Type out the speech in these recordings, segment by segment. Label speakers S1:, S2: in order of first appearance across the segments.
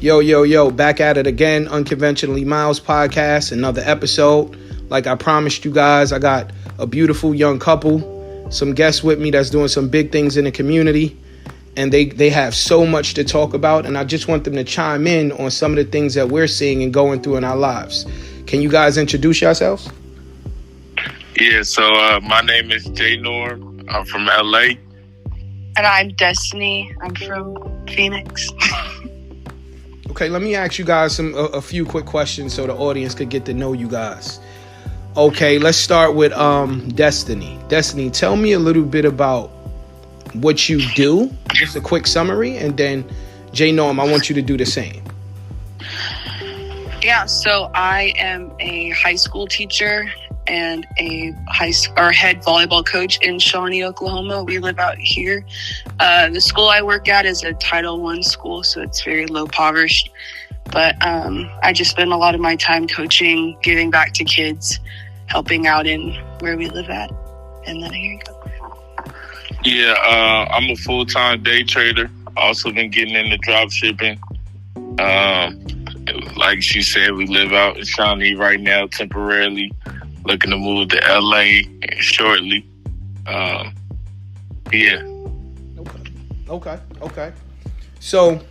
S1: Yo, back at it again. Unconventionally Miles podcast, another episode. Like I promised you guys, I got a beautiful young couple, some guests with me that's doing some big things in the community. And they have so much to talk about. And I just want them to chime in on some of the things that we're seeing and going through in our lives. Can you guys introduce yourselves?
S2: Yeah, so my name is Jay Norm. I'm from LA.
S3: And I'm Destiny. I'm from Phoenix.
S1: Okay, let me ask you guys a few quick questions so the audience could get to know you guys. Okay, let's start with Destiny. Destiny, tell me a little bit about what you do, just a quick summary, and then Jay Norm, I want you to do the same.
S3: Yeah, so I am a high school teacher and a head volleyball coach in Shawnee, Oklahoma. We live out here. The school I work at is a Title I school, so it's very low impoverished. But I just spend a lot of my time coaching, giving back to kids, helping out in where we live at. And then here you go.
S2: Yeah, I'm a full-time day trader. Also been getting into drop shipping. Like she said, we live out in Shawnee right now temporarily. Looking to move to LA shortly. Yeah.
S1: Okay. So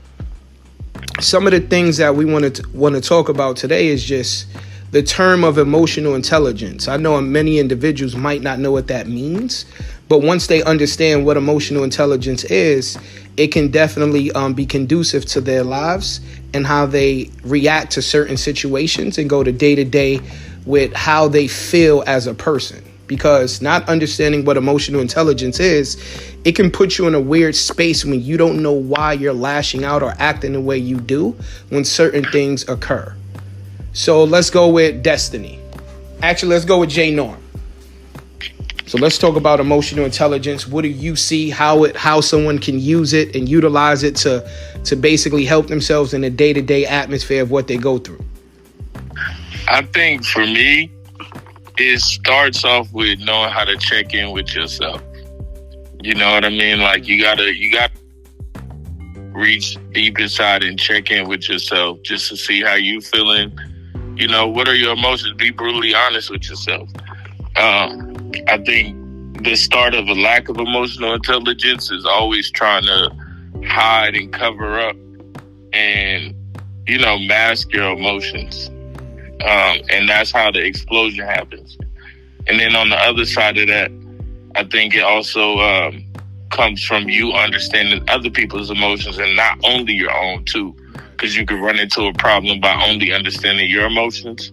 S1: some of the things that we want to talk about today is just the term of emotional intelligence. I know many individuals might not know what that means, but once they understand what emotional intelligence is, it can definitely be conducive to their lives and how they react to certain situations and go to day to day with how they feel as a person. Because not understanding what emotional intelligence is, it can put you in a weird space when you don't know why you're lashing out or acting the way you do when certain things occur. So let's go with Destiny. Actually, let's go with Jay Norm. So let's talk about emotional intelligence. What do you see how someone can use it and utilize it to basically help themselves in the day-to-day atmosphere of what they go through?
S2: I think for me, it starts off with knowing how to check in with yourself. You know what I mean? Like you gotta reach deep inside and check in with yourself just to see how you feeling. You know, what are your emotions? Be brutally honest with yourself. I think the start of a lack of emotional intelligence is always trying to hide and cover up and, mask your emotions. And that's how the explosion happens. And then on the other side of that, I think it also comes from you understanding other people's emotions and not only your own too. Because you could run into a problem by only understanding your emotions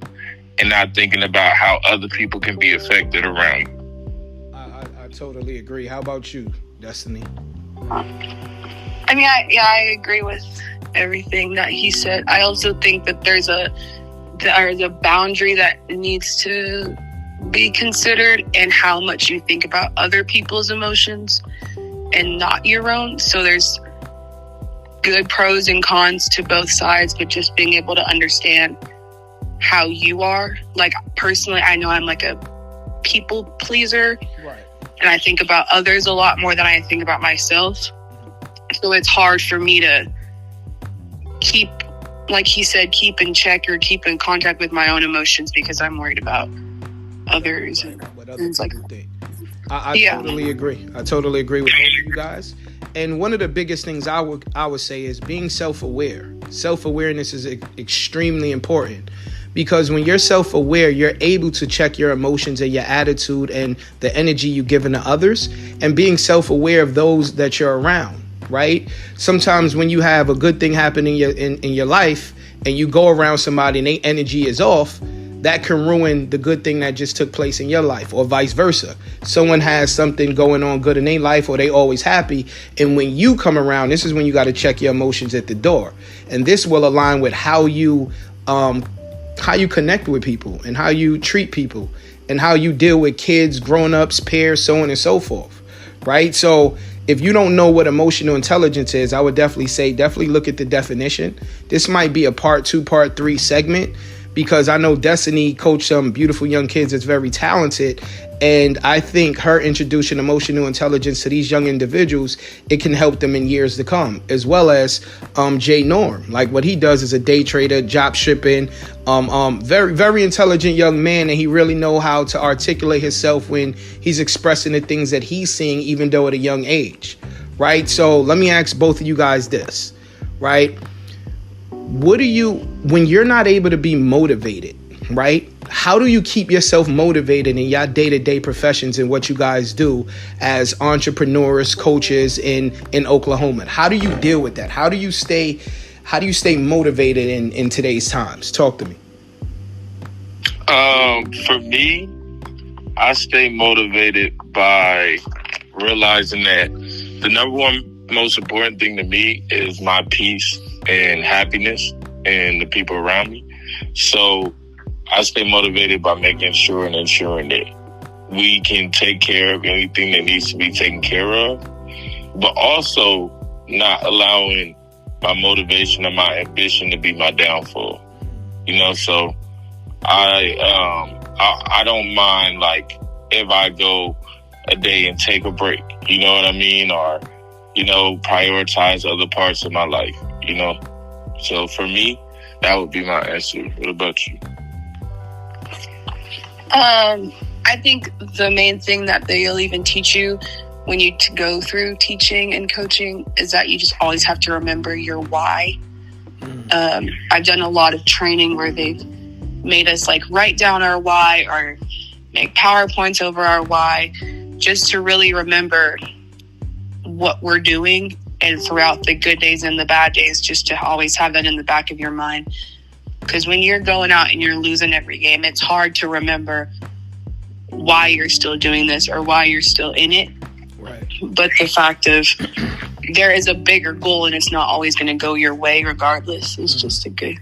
S2: and not thinking about how other people can be affected around you.
S1: I totally agree. How about you, Destiny?
S3: I agree with everything that he said. I also think that there's a boundary that needs to be considered in how much you think about other people's emotions and not your own. So there's good pros and cons to both sides, but just being able to understand how you are. Like personally, I know I'm like a people pleaser, right? And I think about others a lot more than I think about myself. So it's hard for me to keep, like he said, keep in check or keep in contact with my own emotions because I'm worried about others.
S1: Right, what other people think. I totally agree. I totally agree with both of you guys. And one of the biggest things I would say is being self-aware. Self-awareness is extremely important because when you're self-aware, you're able to check your emotions and your attitude and the energy you give to others and being self-aware of those that you're around, right? Sometimes when you have a good thing happen in your life and you go around somebody and their energy is off, that can ruin the good thing that just took place in your life or vice versa. Someone has something going on good in their life or they always happy. And when you come around, this is when you got to check your emotions at the door. And this will align with how you connect with people and how you treat people and how you deal with kids, grown-ups, peers, so on and so forth. Right? So if you don't know what emotional intelligence is, I would definitely say look at the definition. This might be a part 2, part 3 segment because I know Destiny coached some beautiful young kids that's very talented. And I think her introducing emotional intelligence to these young individuals, it can help them in years to come, as well as Jay Norm. Like what he does is a day trader, job shipping, very, very intelligent young man. And he really know how to articulate himself when he's expressing the things that he's seeing, even though at a young age. Right. So let me ask both of you guys this. Right. What do you, when you're not able to be motivated, right? How do you keep yourself motivated in your day-to-day professions and what you guys do as entrepreneurs, coaches in Oklahoma? How do you deal with that? How do you stay motivated in today's times? Talk to me.
S2: For me, I stay motivated by realizing that the number one most important thing to me is my peace and happiness and the people around me. So I stay motivated by making sure and ensuring that we can take care of anything that needs to be taken care of, but also not allowing my motivation and my ambition to be my downfall. You know, so I don't mind, like, if I go a day and take a break, you know what I mean? Or, you know, prioritize other parts of my life, you know? So for me, that would be my answer. What about you?
S3: I think the main thing that they'll even teach you when you go through teaching and coaching is that you just always have to remember your why. I've done a lot of training where they've made us like write down our why or make PowerPoints over our why, just to really remember what we're doing, and throughout the good days and the bad days, just to always have that in the back of your mind. Because when you're going out and you're losing every game, it's hard to remember why you're still doing this or why you're still in it.
S1: Right.
S3: But the fact of there is a bigger goal and it's not always going to go your way regardless is just a good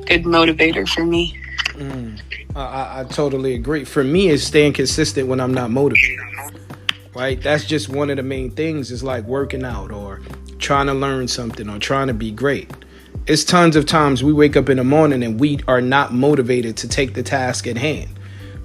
S3: motivator for me.
S1: I totally agree. For me, it's staying consistent when I'm not motivated. Right? That's just one of the main things, is like working out or trying to learn something or trying to be great. It's tons of times we wake up in the morning and we are not motivated to take the task at hand.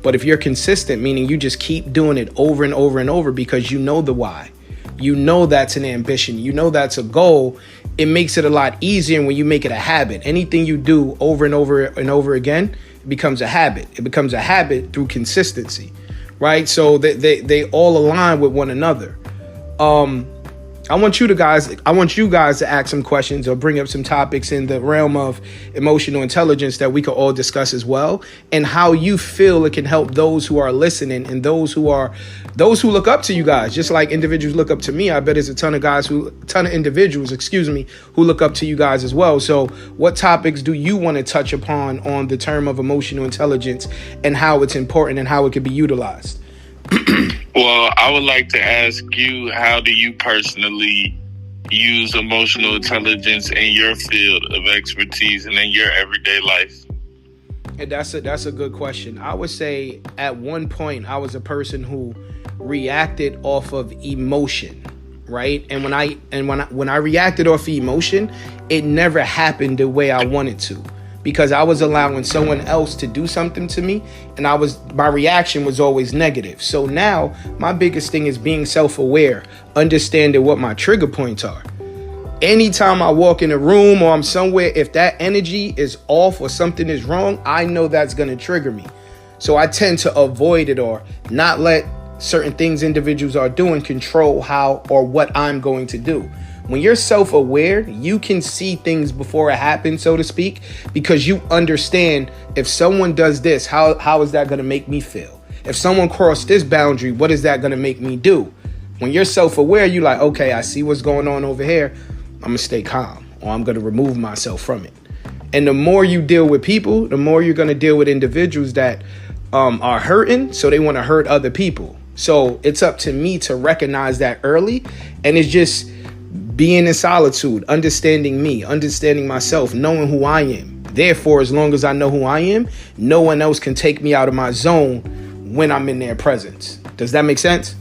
S1: But if you're consistent, meaning you just keep doing it over and over and over because you know the why, you know that's an ambition, you know that's a goal, it makes it a lot easier when you make it a habit. Anything you do over and over and over again, it becomes a habit. It becomes a habit through consistency, right? So they all align with one another. I want you guys to ask some questions or bring up some topics in the realm of emotional intelligence that we could all discuss as well, and how you feel it can help those who are listening and those who look up to you guys, just like individuals look up to me. I bet there's a ton of individuals, who look up to you guys as well. So what topics do you want to touch upon on the term of emotional intelligence and how it's important and how it can be utilized?
S2: Well, I would like to ask you, how do you personally use emotional intelligence in your field of expertise and in your everyday life?
S1: And that's a good question. I would say at one point I was a person who reacted off of emotion, right? And when I reacted off of emotion, it never happened the way I wanted to, because I was allowing someone else to do something to me, and my reaction was always negative. So now my biggest thing is being self-aware, understanding what my trigger points are. Anytime I walk in a room or I'm somewhere, if that energy is off or something is wrong, I know that's going to trigger me. So I tend to avoid it or not let certain things individuals are doing control how or what I'm going to do. When you're self-aware, you can see things before it happens, so to speak, because you understand, if someone does this, how is that going to make me feel? If someone crossed this boundary, what is that going to make me do? When you're self-aware, you're like, okay, I see what's going on over here. I'm going to stay calm, or I'm going to remove myself from it. And the more you deal with people, the more you're going to deal with individuals that are hurting, so they want to hurt other people. So it's up to me to recognize that early, and it's just being in solitude, understanding me, understanding myself, knowing who I am. Therefore, as long as I know who I am, no one else can take me out of my zone when I'm in their presence. Does that make sense?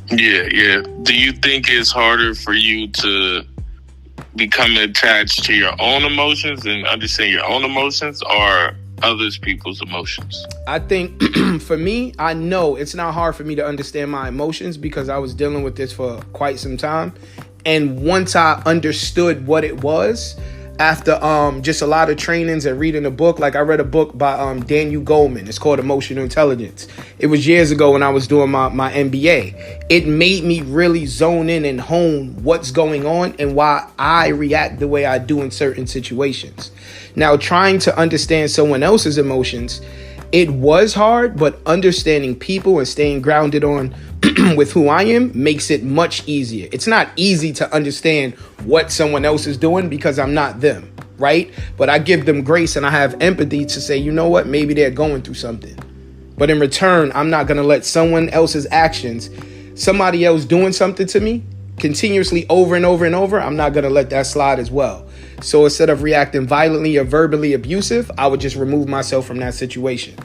S2: Yeah. Do you think it's harder for you to become attached to your own emotions and understand your own emotions, or others people's emotions?
S1: I think for me, I know it's not hard for me to understand my emotions because I was dealing with this for quite some time. And once I understood what it was, after just a lot of trainings and reading a book, like I read a book by Daniel Goleman. It's called Emotional Intelligence. It was years ago when I was doing my MBA. It made me really zone in and hone what's going on and why I react the way I do in certain situations. Now, trying to understand someone else's emotions, it was hard, but understanding people and staying grounded on with who I am makes it much easier. It's not easy to understand what someone else is doing because I'm not them, right? But I give them grace and I have empathy to say, you know what, maybe they're going through something. But in return, I'm not going to let someone else's actions, somebody else doing something to me continuously over and over and over, I'm not going to let that slide as well. So instead of reacting violently or verbally abusive, I would just remove myself from that situation.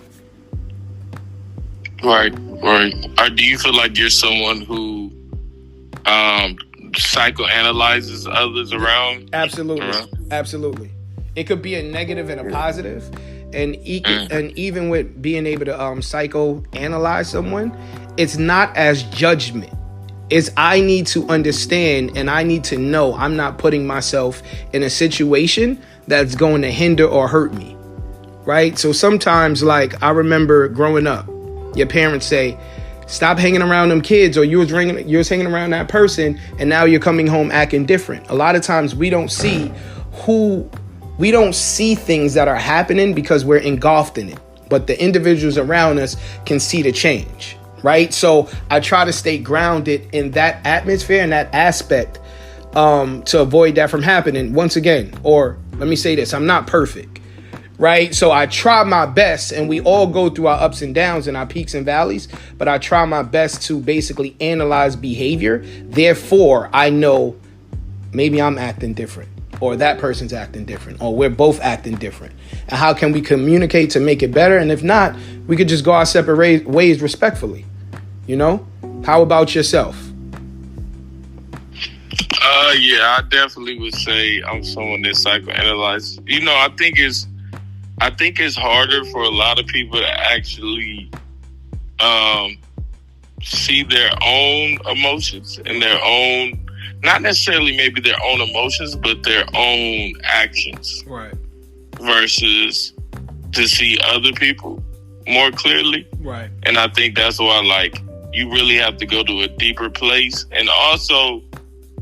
S2: Right. Or do you feel like you're someone who psychoanalyzes others around?
S1: Absolutely. It could be a negative and a positive. And even with being able to psychoanalyze someone, it's not as judgment. It's I need to understand and I need to know I'm not putting myself in a situation that's going to hinder or hurt me, right? So sometimes, like, I remember growing up, your parents say, stop hanging around them kids, or you was hanging around that person and now you're coming home acting different. A lot of times we don't see things that are happening because we're engulfed in it, but the individuals around us can see the change, right? So I try to stay grounded in that atmosphere and that aspect to avoid that from happening once again. Or let me say this, I'm not perfect, right? So I try my best, and we all go through our ups and downs and our peaks and valleys, but I try my best to basically analyze behavior. Therefore, I know maybe I'm acting different, or that person's acting different, or we're both acting different. And how can we communicate to make it better? And if not, we could just go our separate ways respectfully. You know? How about yourself?
S2: Yeah, I definitely would say I'm someone that psychoanalyzes. You know, I think it's harder for a lot of people to actually see their own emotions and their own, not necessarily maybe their own emotions, but their own actions.
S1: Right.
S2: Versus to see other people more clearly.
S1: Right.
S2: And I think that's why, like, you really have to go to a deeper place. And also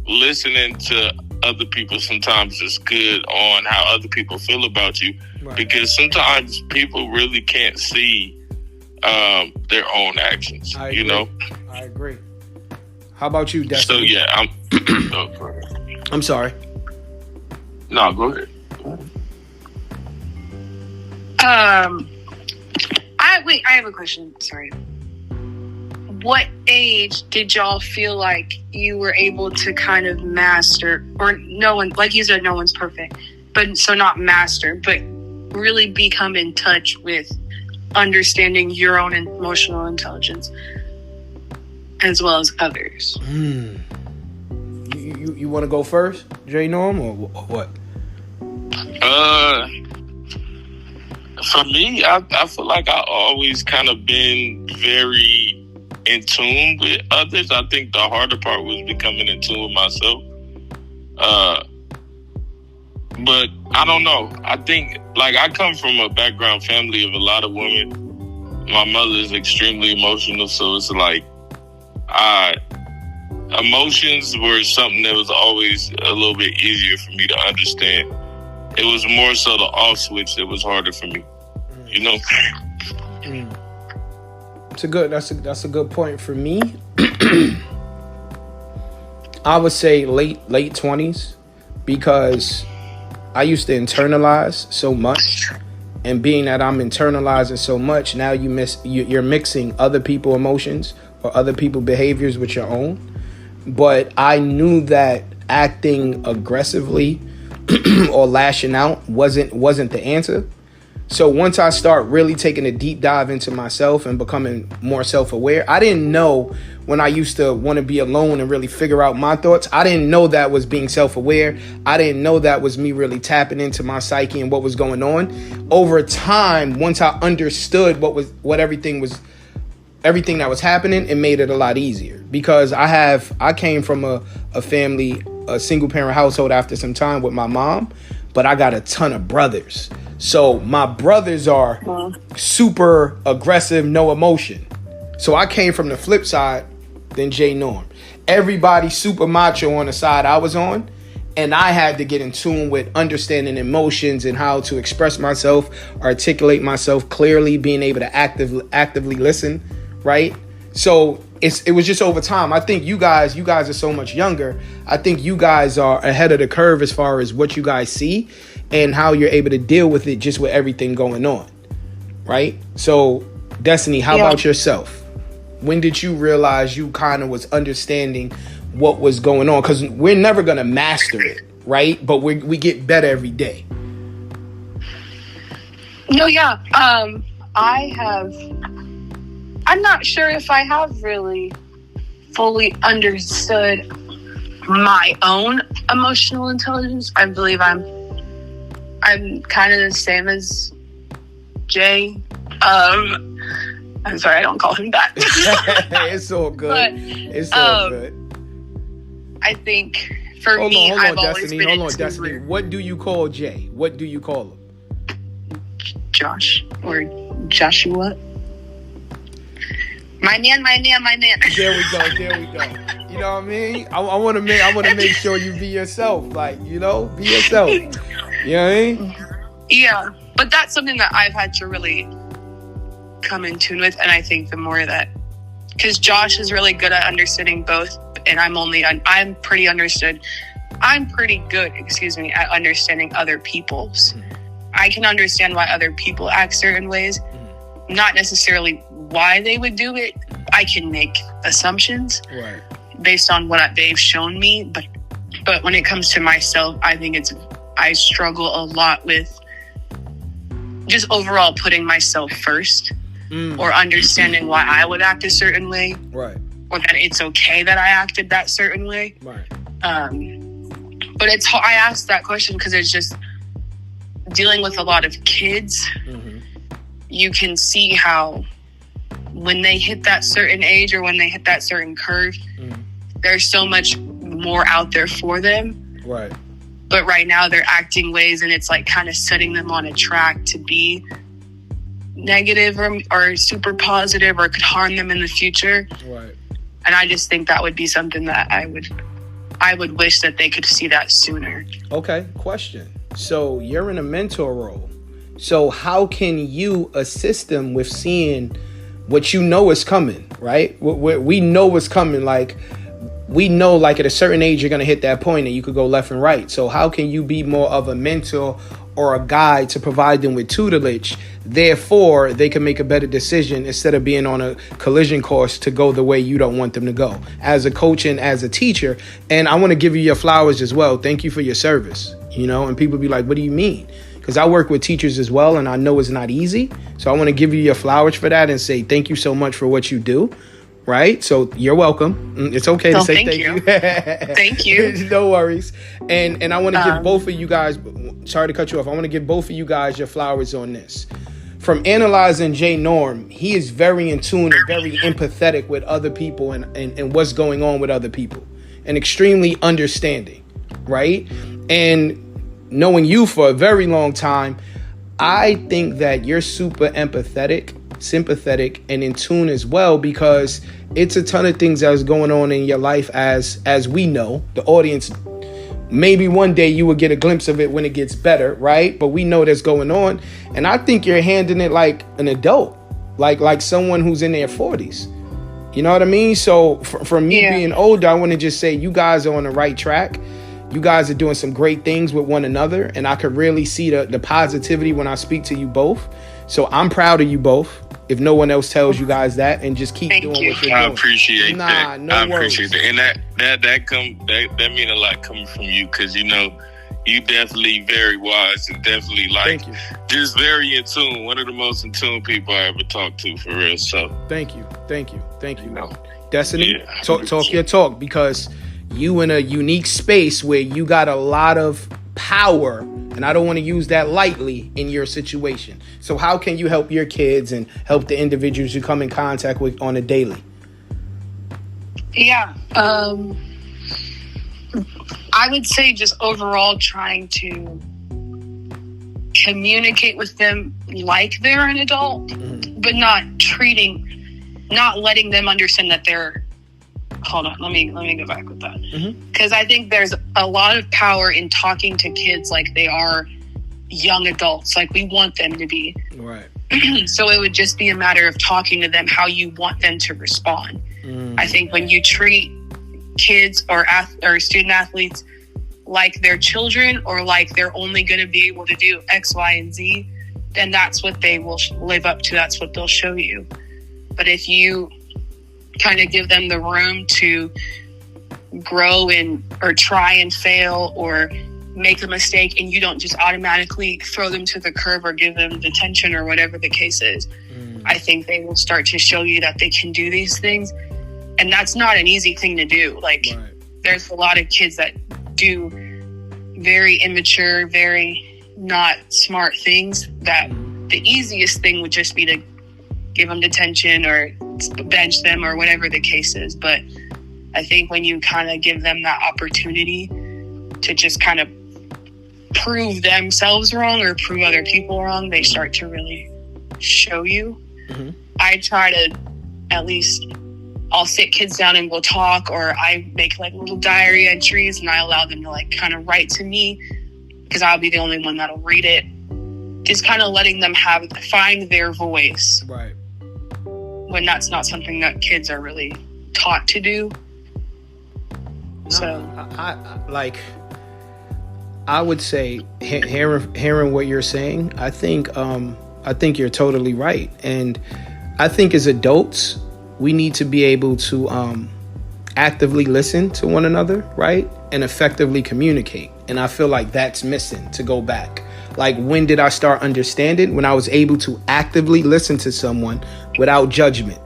S2: listening to other people sometimes is good on how other people feel about you. Right. Because sometimes people really can't see their own actions. You know?
S1: I agree. How about you, Destiny?
S2: So yeah,
S1: I'm sorry.
S2: No, go ahead.
S3: I have a question. Sorry. What age did y'all feel like you were able to kind of master, or no one, like you said, no one's perfect, but so not master, but really become in touch with understanding your own emotional intelligence as well as others?
S1: You want to go first, J Norm, or what?
S2: For me, I feel like I always kind of been very in tune with others. I think the harder part was becoming in tune with myself. But I don't know. I think, like, I come from a background family of a lot of women. My mother is extremely emotional, so it's like emotions were something that was always a little bit easier for me to understand. It was more so the off switch that was harder for me. You know?
S1: That's a good point for me. I would say late 20s, because I used to internalize so much, and being that I'm internalizing so much, now you're mixing other people's emotions or other people's behaviors with your own. But I knew that acting aggressively or lashing out wasn't the answer. So once I start really taking a deep dive into myself and becoming more self-aware, I didn't know when I used to want to be alone and really figure out my thoughts. I didn't know that was being self-aware. I didn't know that was me really tapping into my psyche and what was going on. Over time, once I understood everything that was happening, it made it a lot easier, because I came from a family, a single parent household after some time with my mom, but I got a ton of brothers. So my brothers are super aggressive, no emotion. So I came from the flip side than J Norm. Everybody super macho on the side I was on, and I had to get in tune with understanding emotions and how to express myself, articulate myself clearly, being able to actively listen, right? So it was just over time. I think you guys are so much younger. I think you guys are ahead of the curve as far as what you guys see and how you're able to deal with it, just with everything going on, right? So, Destiny, how about yourself? When did you realize you kind of was understanding what was going on? Because we're never going to master it, right? But we get better every day.
S3: No, yeah. I'm not sure if I have really fully understood my own emotional intelligence. I believe I'm kind of the same as Jay. I'm sorry, I don't call him that.
S1: It's all good. But, it's all good.
S3: I think for me, I've always been into
S1: Destiny. What do you call Jay? What do you call him?
S3: Josh or Joshua. My man.
S1: There we go. You know what I mean? I want to make sure you be yourself. Like, be yourself. You know what I mean?
S3: Yeah, but that's something that I've had to really come in tune with. And I think the more that, because Josh is really good at understanding both, and I'm pretty good, at understanding other people's. I can understand why other people act certain ways, not necessarily why they would do it. I can make assumptions based on what they've shown me, but when it comes to myself, I think I struggle a lot with just overall putting myself first, or understanding why I would act a certain way,
S1: right?
S3: Or that it's okay that I acted that certain way,
S1: right?
S3: But I asked that question because it's just dealing with a lot of kids. You can see how when they hit that certain age or when they hit that certain curve, there's so much more out there for them.
S1: Right.
S3: But right now they're acting ways, and it's like kind of setting them on a track to be negative or super positive, or could harm them in the future.
S1: Right.
S3: And I just think that would be something that I would wish that they could see that sooner.
S1: Okay, question. So you're in a mentor role. So how can you assist them with seeing what you know is coming, right? We know what's coming. Like, we know, like, at a certain age, you're going to hit that point and you could go left and right. So how can you be more of a mentor or a guide to provide them with tutelage? Therefore, they can make a better decision instead of being on a collision course to go the way you don't want them to go, as a coach and as a teacher. And I want to give you your flowers as well. Thank you for your service, and people be like, what do you mean? Because I work with teachers as well, and I know it's not easy. So I want to give you your flowers for that and say thank you so much for what you do. Right? So you're welcome. It's okay to say thank you.
S3: Thank you.
S1: No worries. And I want to give both of you guys, sorry to cut you off, I want to give both of you guys your flowers on this. From analyzing J Norm, he is very in tune and very empathetic with other people and what's going on with other people, and extremely understanding, right? And knowing you for a very long time, I think that you're super empathetic, sympathetic, and in tune as well, because it's a ton of things that's going on in your life as we know, the audience. Maybe one day you will get a glimpse of it when it gets better, right? But we know that's going on. And I think you're handling it like an adult, like someone who's in their 40s. You know what I mean? So for me being older, I want to just say you guys are on the right track. You guys are doing some great things with one another. And I could really see the positivity when I speak to you both. So I'm proud of you both. If no one else tells you guys that, and just keep doing what you're doing.
S2: I appreciate that.
S1: No worries.
S2: Appreciate that. And that mean a lot coming from you, because you you definitely very wise and definitely
S1: Thank you.
S2: just very in tune. One of the most in tune people I ever talked to, for real. So
S1: thank you.
S2: know,
S1: Destiny,
S2: yeah.
S1: talk your talk, because you in a unique space where you got a lot of power, and I don't want to use that lightly, in your situation. So how can you help your kids and help the individuals you come in contact with on a daily?
S3: Yeah. I would say just overall trying to communicate with them like they're an adult, but not letting them understand that they're, hold on, let me go back with that. Because I think there's a lot of power in talking to kids like they are young adults, like we want them to be.
S1: Right.
S3: So it would just be a matter of talking to them how you want them to respond. I think when you treat kids or student athletes like they're children, or like they're only going to be able to do X, Y, and Z, then that's what they will live up to. That's what they'll show you. But if you kind of give them the room to grow or try and fail or make a mistake, and you don't just automatically throw them to the curb or give them detention or whatever the case is, I think they will start to show you that they can do these things. And that's not an easy thing to do. Like, there's a lot of kids that do very immature, very not smart things, that the easiest thing would just be to give them detention or bench them or whatever the case is. But I think when you kind of give them that opportunity to just kind of prove themselves wrong or prove other people wrong, they start to really show you. I try to, at least, I'll sit kids down and we'll talk, or I make like little diary entries and I allow them to like kind of write to me, because I'll be the only one that'll read it. Just kind of letting them find their voice.
S1: Right.
S3: When that's not something that kids are really taught to do.
S1: I would say, hearing what you're saying, I think you're totally right. And I think as adults, we need to be able to actively listen to one another, right? And effectively communicate. And I feel like that's missing, to go back. Like, when did I start understanding? When I was able to actively listen to someone without judgment,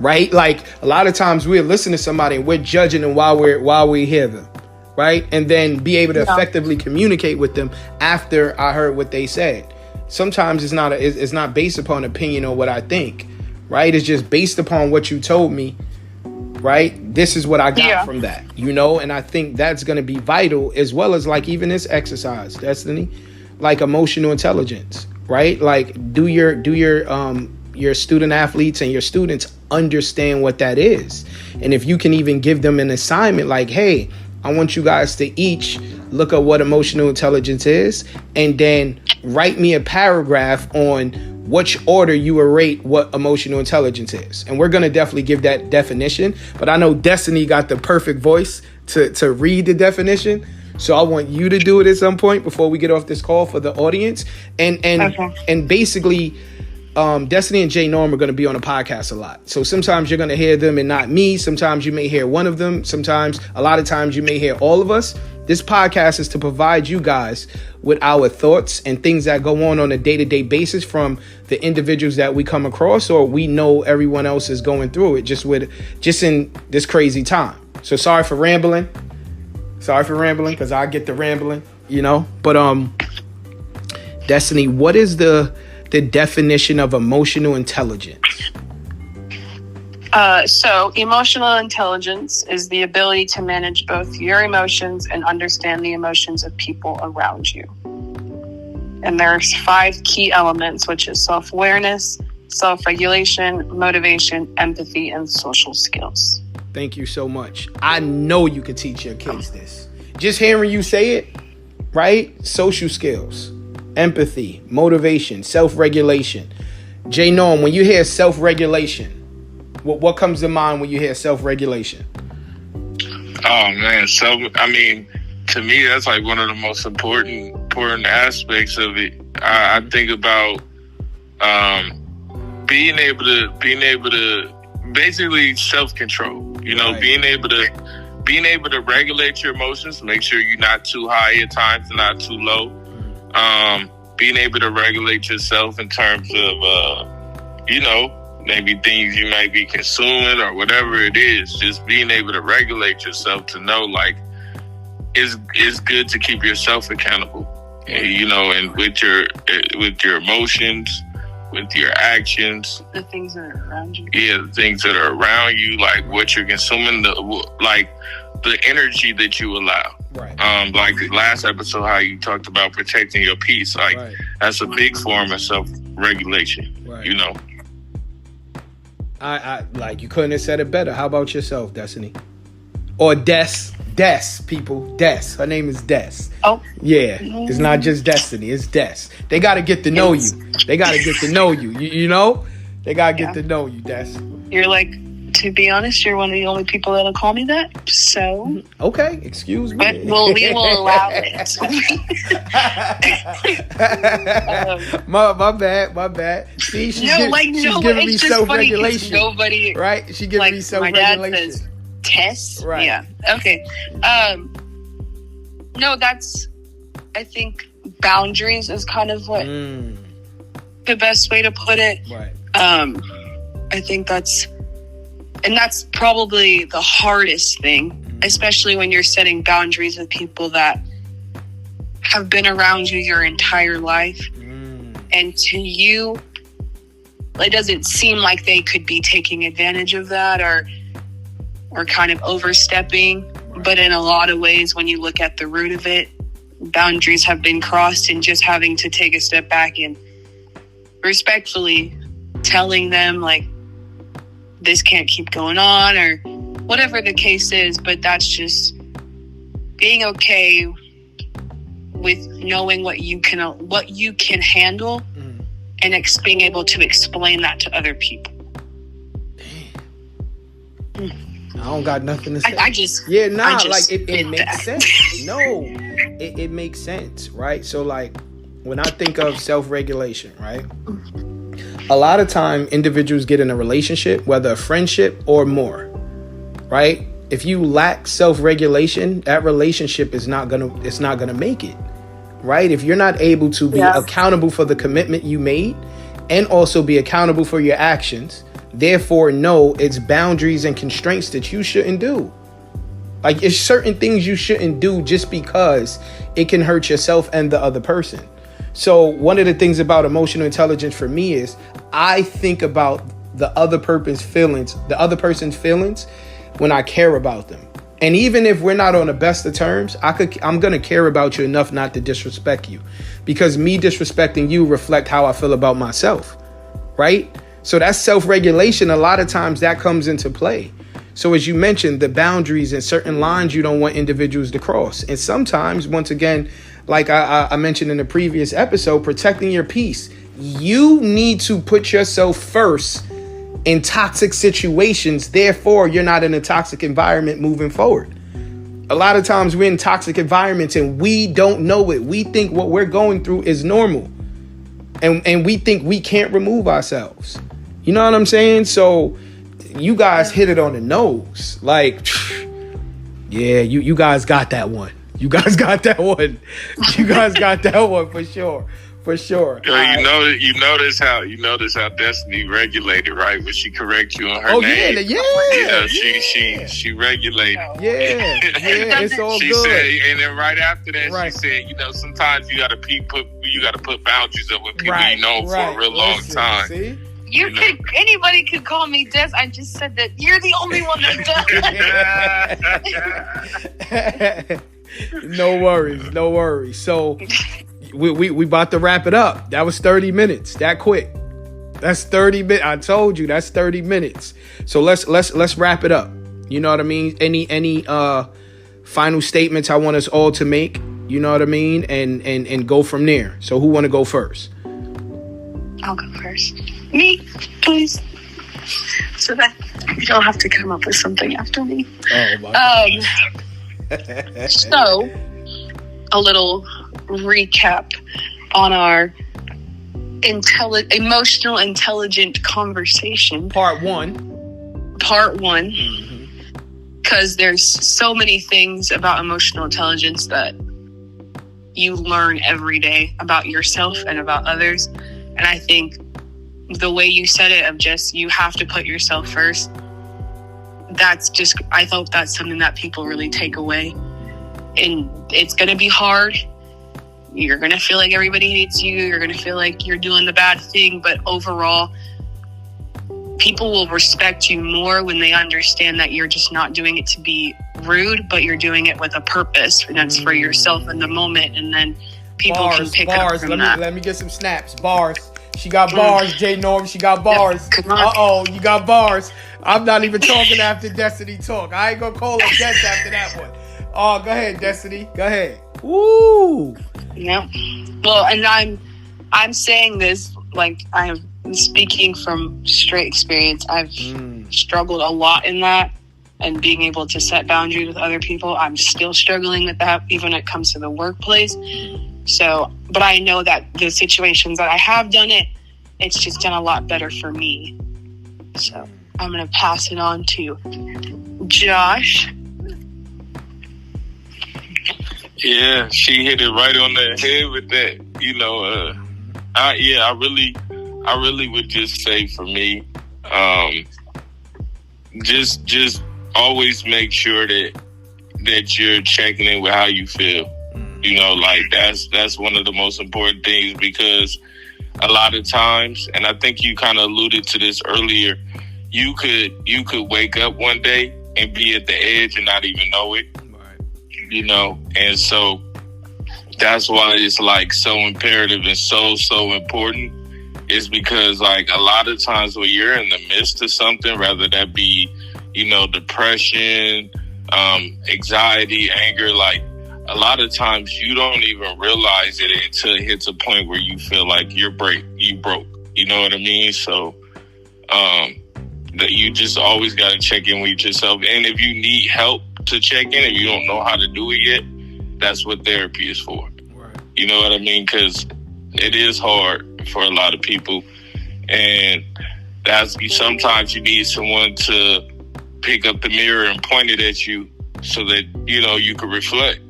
S1: right? Like, a lot of times we'll listen to somebody and we're judging them while we hear them, right? And then be able to effectively communicate with them after I heard what they said. Sometimes it's not based upon opinion or what I think, right? It's just based upon what you told me, right? This is what I got from that, and I think that's going to be vital, as well as like even this exercise, Destiny, like emotional intelligence, right? Like, do your student athletes and your students understand what that is? And if you can even give them an assignment like, hey, I want you guys to each look at what emotional intelligence is, and then write me a paragraph on which order you would rate what emotional intelligence is. And we're going to definitely give that definition. But I know Destiny got the perfect voice to read the definition. So I want you to do it at some point before we get off this call for the audience. And basically, Destiny and Jay Norm are going to be on a podcast a lot. So sometimes you're going to hear them and not me. Sometimes you may hear one of them. A lot of times you may hear all of us. This podcast is to provide you guys with our thoughts and things that go on a day-to-day basis from the individuals that we come across, or we know everyone else is going through it just in this crazy time. So sorry for rambling, because I get the rambling, But Destiny, what is the definition of emotional intelligence?
S3: So emotional intelligence is the ability to manage both your emotions and understand the emotions of people around you. And there's 5 key elements, which is self-awareness, self-regulation, motivation, empathy, and social skills.
S1: Thank you so much. I know you could teach your kids this. Just hearing you say it, right? Social skills, empathy, motivation, self-regulation. Jay Norm, when you hear self-regulation, what comes to mind when you hear self-regulation?
S2: Oh man, to me, that's like one of the most important aspects of it. I think about being able to basically self-control.
S1: Right.
S2: being able to being able to regulate your emotions, make sure you're not too high at times and not too low. Being able to regulate yourself in terms of, maybe things you might be consuming or whatever it is. Just being able to regulate yourself to know, like, it's good to keep yourself accountable, and with your emotions, with your actions,
S3: the things that are around you.
S2: Yeah, the things that are around you, like what you're consuming, the energy that you allow.
S1: Right.
S2: Like the last episode, how you talked about protecting your peace. Like, that's a big form of self-regulation.
S1: Right. I like, you couldn't have said it better. How about yourself, Destiny? Or Des, people. Des. Her name is Des. Oh. Yeah. It's not just Destiny. It's Des. They got to get to know you. They got to get to know you. You know? They got to get to know you, Des.
S3: You're like, to be honest, you're one of the only people that'll call me that. So.
S1: Okay. Excuse me.
S3: But we will allow it.
S1: My bad. See, she's giving me self-regulation.
S3: Nobody.
S1: Right? She giving me self-regulation.
S3: My dad says, Tess?
S1: Right.
S3: Yeah. Okay. No, I think boundaries is kind of what the best way to put it.
S1: Right.
S3: I think that's probably the hardest thing, especially when you're setting boundaries with people that have been around you your entire life. And to you, it doesn't seem like they could be taking advantage of that or kind of overstepping. Right. But in a lot of ways, when you look at the root of it, boundaries have been crossed, and just having to take a step back and respectfully telling them, like, this can't keep going on, or whatever the case is. But that's just being okay with knowing what you can handle, and being able to explain that to other people.
S1: I don't got nothing to say. It makes sense. No, it makes sense, right? So, like, when I think of self-regulation, right? A lot of time individuals get in a relationship, whether a friendship or more, right? If you lack self-regulation, that relationship it's not gonna make it, right? If you're not able to be accountable for the commitment you made and also be accountable for your actions, therefore know it's boundaries and constraints that you shouldn't do. Like, it's certain things you shouldn't do just because it can hurt yourself and the other person. So one of the things about emotional intelligence for me is I think about the other person's feelings when I care about them. And even if we're not on the best of terms, I'm going to care about you enough not to disrespect you, because me disrespecting you reflect how I feel about myself, right? So that's self-regulation. A lot of times that comes into play. So as you mentioned, the boundaries and certain lines you don't want individuals to cross. And sometimes, once again, like I mentioned in the previous episode, protecting your peace. You need to put yourself first in toxic situations. Therefore, you're not in a toxic environment moving forward. A lot of times we're in toxic environments and we don't know it. We think what we're going through is normal. And we think we can't remove ourselves. You know what I'm saying? So you guys hit it on the nose. Like, yeah, you guys got that one. You guys got that one. You guys got that one for sure. For sure.
S2: You notice how Destiny regulated, right? When she corrects you on her name. She regulated.
S1: Yeah, it's all
S2: she
S1: good.
S2: Said, and then right after that, she said, sometimes you gotta put boundaries up with people you know for a real long time.
S1: See?
S3: Anybody could call me Des. I just said that you're the only one that does.
S1: No worries. So we about to wrap it up. That was 30 minutes. That quick. That's 30 minutes. I told you that's 30 minutes. So let's wrap it up. You know what I mean? Any final statements I want us all to make, you know what I mean? And go from there. So who want to go first?
S3: I'll go first. Me, please. So that you don't have to come up with something after me.
S1: Oh my God.
S3: So, a little recap on our emotional intelligent conversation.
S1: Part one.
S3: Mm-hmm. because there's so many things about emotional intelligence that you learn every day about yourself and about others. And I think the way you said it, of just, you have to put yourself first, I hope that's something that people really take away. And it's going to be hard. You're going to feel like everybody hates you. You're going to feel like you're doing the bad thing. But overall, people will respect you more when they understand that you're just not doing it to be rude, but you're doing it with a purpose. And that's for yourself in the moment. And then people can pick up from that.
S1: Let me get some snaps. Bars. She got bars, Jay Norm. She got bars.
S3: Come on.
S1: Uh-oh, you got bars. I'm not even talking after Destiny talk. I ain't gonna call her guest after that one. Oh, go ahead, Destiny. Go ahead. Woo!
S3: Yeah. Well, and I'm saying this like I'm speaking from straight experience. I've struggled a lot in that, and being able to set boundaries with other people. I'm still struggling with that, even when it comes to the workplace. So, but I know that the situations that I have done it, it's just done a lot better for me. So I'm going to pass it on to Josh.
S2: Yeah, she hit it right on the head with that. I really would just say, for me, just always make sure that you're checking in with how you feel. That's one of the most important things, because a lot of times, and I think you kind of alluded to this earlier, you could wake up one day and be at the edge and not even know it. And so that's why it's like so imperative and so important, is because like a lot of times when you're in the midst of something, whether that be, depression, anxiety, anger, like a lot of times you don't even realize it until it hits a point where you feel like you broke. You know what I mean? So that you just always got to check in with yourself. And if you need help to check in, if you don't know how to do it yet, that's what therapy is for. Right. You know what I mean? Because it is hard for a lot of people. And sometimes you need someone to pick up the mirror and point it at you so that, you can reflect.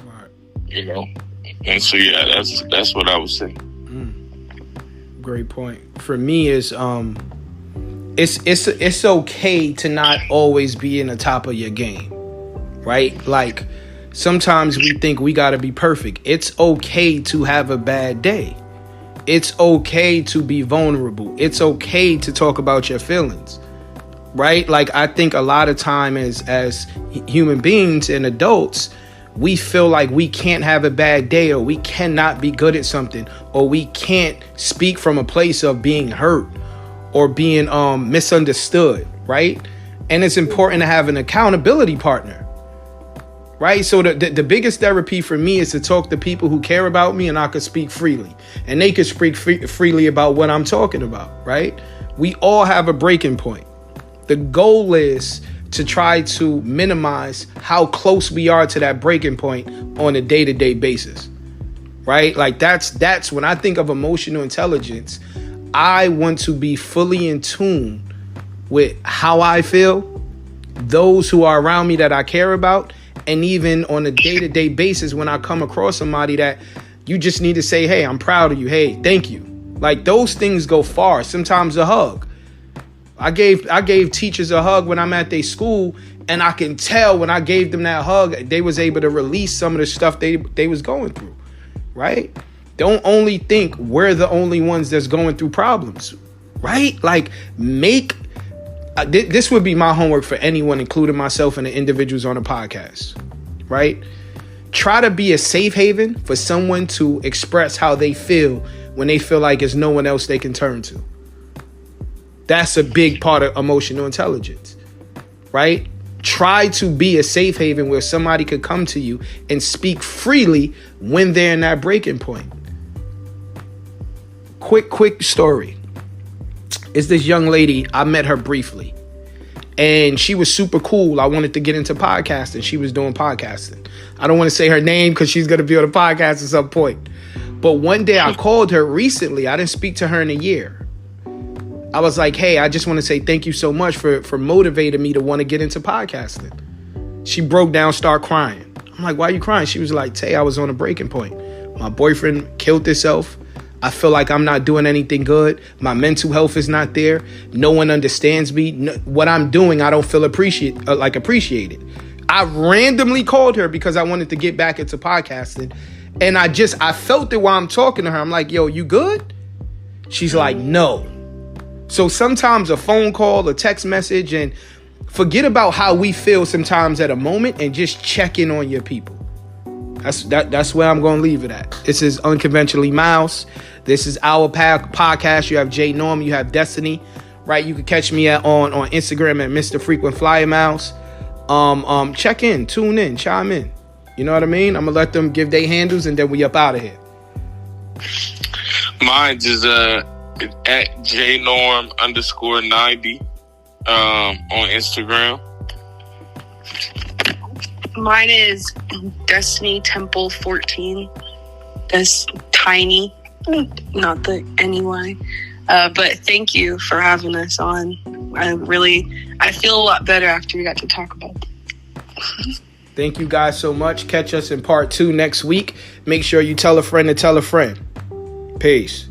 S2: Right. And so, yeah, that's what I would say.
S1: Great point. For me, is it's okay to not always be in the top of your game, right? Like sometimes we think we got to be perfect. It's okay to have a bad day. It's okay to be vulnerable. It's okay to talk about your feelings, right? Like I think a lot of time as human beings and adults, we feel like we can't have a bad day, or we cannot be good at something, or we can't speak from a place of being hurt or being misunderstood, right? And it's important to have an accountability partner, right? So the biggest therapy for me is to talk to people who care about me, and I could speak freely, and they could speak freely about what I'm talking about, right? We all have a breaking point. The goal is to try to minimize how close we are to that breaking point on a day-to-day basis, right? Like that's when I think of emotional intelligence, I want to be fully in tune with how I feel, those who are around me that I care about, and even on a day-to-day basis when I come across somebody that you just need to say, hey, I'm proud of you. Hey, thank you. Like those things go far. Sometimes a hug. I gave teachers a hug when I'm at their school, and I can tell when I gave them that hug, they was able to release some of the stuff they was going through, right? Don't only think we're the only ones that's going through problems, right? Like this would be my homework for anyone, including myself and the individuals on the podcast, right? Try to be a safe haven for someone to express how they feel when they feel like there's no one else they can turn to. That's a big part of emotional intelligence, right? Try to be a safe haven where somebody could come to you and speak freely when they're in that breaking point. Quick story. It's this young lady, I met her briefly, and she was super cool. I wanted to get into podcasting. She was doing podcasting. I don't want to say her name because she's going to be on a podcast at some point. But one day I called her recently. I didn't speak to her in a year. I was like, hey, I just want to say thank you so much for motivating me to want to get into podcasting. She broke down, started crying. I'm like, why are you crying? She was like, Tay, I was on a breaking point. My boyfriend killed himself. I feel like I'm not doing anything good. My mental health is not there. No one understands me. What I'm doing, I don't feel appreciated. I randomly called her because I wanted to get back into podcasting. And I felt it while I'm talking to her. I'm like, yo, you good? She's like, no. So sometimes a phone call, a text message, and forget about how we feel sometimes at a moment and just check in on your people. That's where I'm going to leave it at. This is Unconventionally Miles. This is our podcast. You have Jay Norm. You have Destiny. Right? You can catch me on Instagram at Mr. Frequent Flyer Miles. Check in, tune in, chime in. You know what I mean? I'm gonna let them give their handles and then we up out of here.
S2: Mine is at jnorm_90 on Instagram.
S3: Mine is Destiny Temple 14. That's tiny, not the NY. But thank you for having us on. I feel a lot better after we got to talk about it.
S1: Thank you guys so much. Catch us in part 2 next week. Make sure you tell a friend to tell a friend. Peace.